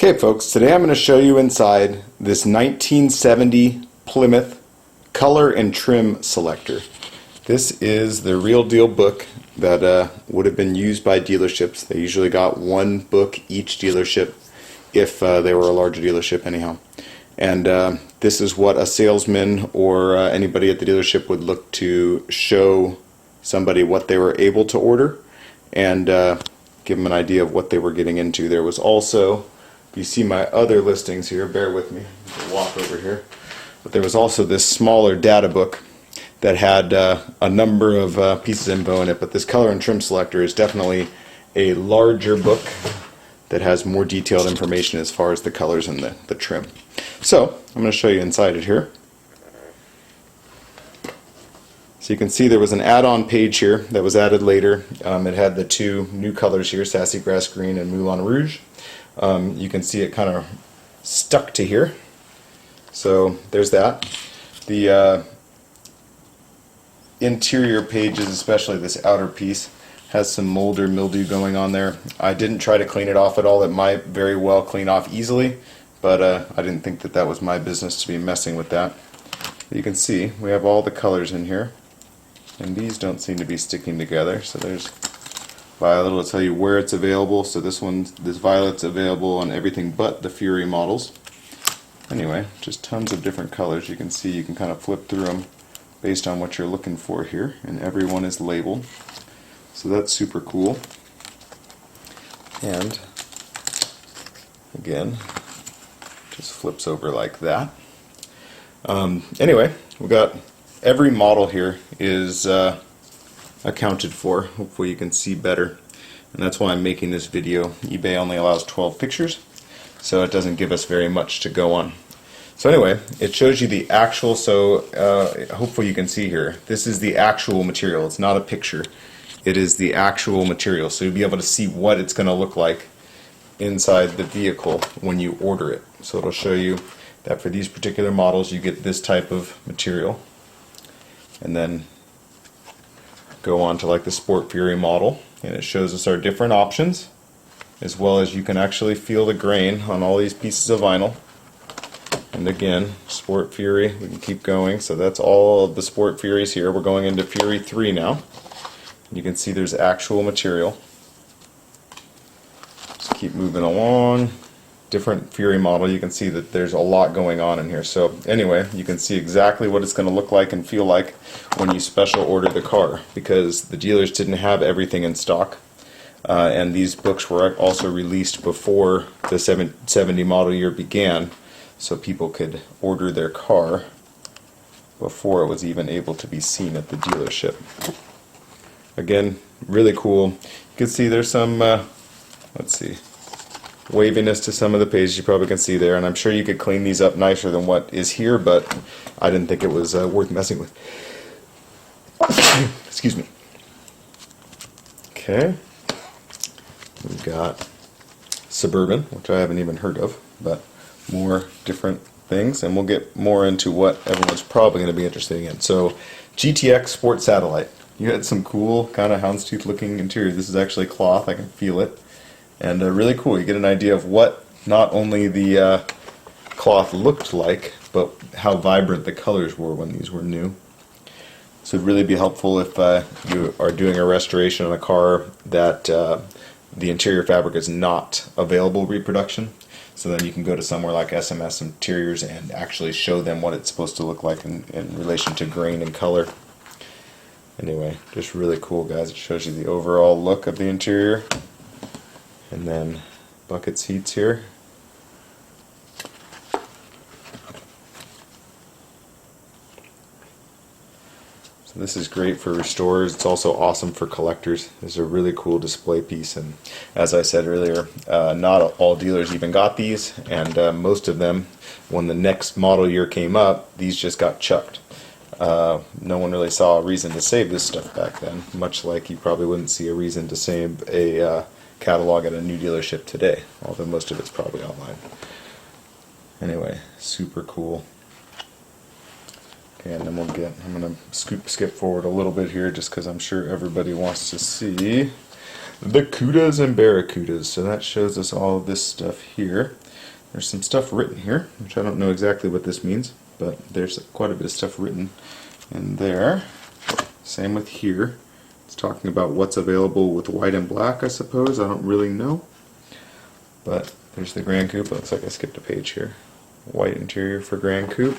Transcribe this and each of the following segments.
Okay folks, today I'm going to show you inside this 1970 Plymouth color and trim selector. This is the real deal book that would have been used by dealerships. They usually got one book each dealership if they were a larger dealership anyhow. And this is what a salesman or anybody at the dealership would look to show somebody what they were able to order and give them an idea of what they were getting into. There was also, you see my other listings here, bear with me, I'll walk over here, but there was also this smaller data book that had a number of pieces of info in it, but this color and trim selector is definitely a larger book that has more detailed information as far as the colors and the trim. So I'm going to show you inside it here. So you can see there was an add-on page here that was added later. It had the two new colors here, Sassy Grass Green and Moulin Rouge. You can see it kind of stuck to here. So there's that. The interior pages, especially this outer piece, has some mold or mildew going on there. I didn't try to clean it off at all. It might very well clean off easily, but I didn't think that that was my business to be messing with that. You can see we have all the colors in here, and these don't seem to be sticking together. So there's violet, will tell you where it's available. So this violet's available on everything but the Fury models. Anyway, just tons of different colors. You can see you can kind of flip through them based on what you're looking for here, and every one is labeled. So that's super cool. And again, just flips over like that. Anyway, we got every model here is accounted for. Hopefully you can see better, and that's why I'm making this video. eBay only allows 12 pictures, so it doesn't give us very much to go on. So anyway, it shows you the actual, so hopefully you can see here, this is the actual material. It's not a picture. It is the actual material, so you'll be able to see what it's going to look like inside the vehicle when you order it. So it'll show you that for these particular models you get this type of material, and then go on to like the Sport Fury model, and it shows us our different options, as well as you can actually feel the grain on all these pieces of vinyl. And again, Sport Fury, we can keep going, so that's all of the Sport Furies here. We're going into Fury 3 now. You can see there's actual material. Just keep moving along. Different Fury model, you can see that there's a lot going on in here. So anyway, you can see exactly what it's going to look like and feel like when you special order the car, because the dealers didn't have everything in stock. And these books were also released before the 70 model year began, so people could order their car before it was even able to be seen at the dealership. Again, really cool. You can see there's some, let's see, waviness to some of the pages you probably can see there, and I'm sure you could clean these up nicer than what is here, but I didn't think it was worth messing with. Excuse me. Okay, we've got Suburban, which I haven't even heard of, but more different things, and we'll get more into what everyone's probably going to be interested in. So GTX Sport Satellite. You had some cool kind of houndstooth looking interior. This is actually cloth, I can feel it, and really cool. You get an idea of what not only the cloth looked like, but how vibrant the colors were when these were new. So it'd really be helpful if you are doing a restoration on a car that the interior fabric is not available reproduction. So then you can go to somewhere like SMS Interiors and actually show them what it's supposed to look like in relation to grain and color. Anyway, just really cool, guys. It shows you the overall look of the interior. And then bucket seats here. So this is great for restorers. It's also awesome for collectors. This is a really cool display piece, and as I said earlier, not all dealers even got these, and most of them, when the next model year came up, these just got chucked. No one really saw a reason to save this stuff back then, much like you probably wouldn't see a reason to save a catalog at a new dealership today, although most of it's probably online. Anyway, super cool. Okay, and then I'm going to skip forward a little bit here just because I'm sure everybody wants to see the Cudas and Barracudas. So that shows us all of this stuff here. There's some stuff written here, which I don't know exactly what this means, but there's quite a bit of stuff written in there. Same with here. It's talking about what's available with white and black, I suppose. I don't really know. But there's the Grand Coupe. Looks like I skipped a page here. White interior for Grand Coupe.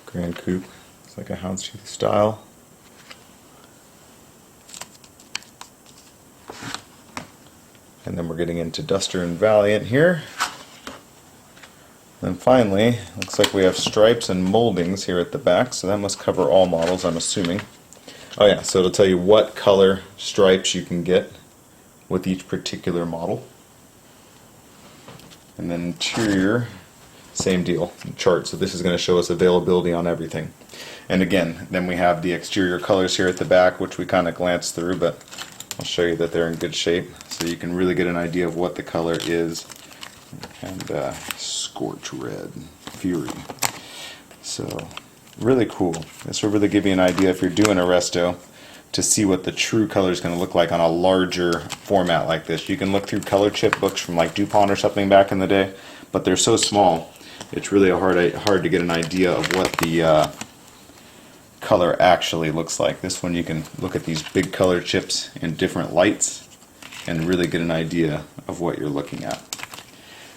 Grand Coupe. It's like a houndstooth style. And then we're getting into Duster and Valiant here. Then finally, looks like we have stripes and moldings here at the back, so that must cover all models, I'm assuming. Oh yeah, so it'll tell you what color stripes you can get with each particular model. And then interior, same deal, chart. So this is going to show us availability on everything. And again, then we have the exterior colors here at the back, which we kind of glanced through, but I'll show you that they're in good shape, so you can really get an idea of what the color is. And Scorch Red, Fury. So really cool. This will really give you an idea if you're doing a resto to see what the true color is going to look like on a larger format like this. You can look through color chip books from like DuPont or something back in the day, but they're so small, it's really hard to get an idea of what the color actually looks like. This one you can look at these big color chips in different lights and really get an idea of what you're looking at.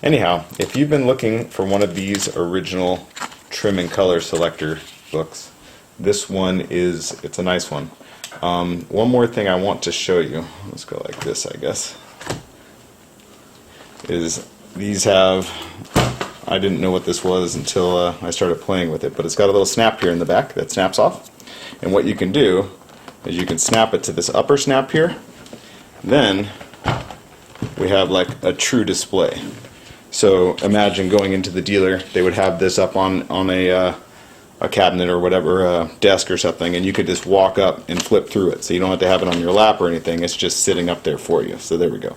Anyhow, if you've been looking for one of these original trim and color selector books, this one it's a nice one. One more thing I want to show you, let's go like this I guess, is these have, I didn't know what this was until I started playing with it, but it's got a little snap here in the back that snaps off. And what you can do is you can snap it to this upper snap here. Then we have like a true display. So imagine going into the dealer, they would have this up on a cabinet or whatever, a desk or something, and you could just walk up and flip through it. So you don't have to have it on your lap or anything, it's just sitting up there for you. So there we go.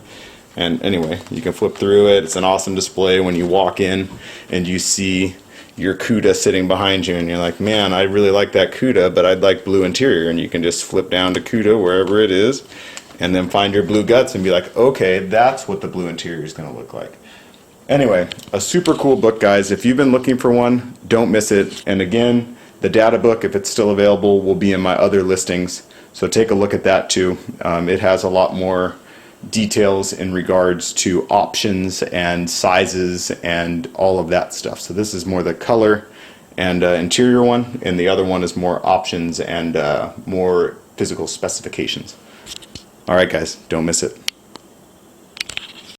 And anyway, you can flip through it. It's an awesome display when you walk in and you see your Cuda sitting behind you and you're like, man, I really like that Cuda, but I'd like blue interior. And you can just flip down to Cuda wherever it is and then find your blue guts and be like, okay, that's what the blue interior is going to look like. Anyway, a super cool book, guys. If you've been looking for one, don't miss it. And again, the data book, if it's still available, will be in my other listings. So take a look at that too. It has a lot more details in regards to options and sizes and all of that stuff. So this is more the color and interior one, and the other one is more options and more physical specifications. Alright guys, don't miss it.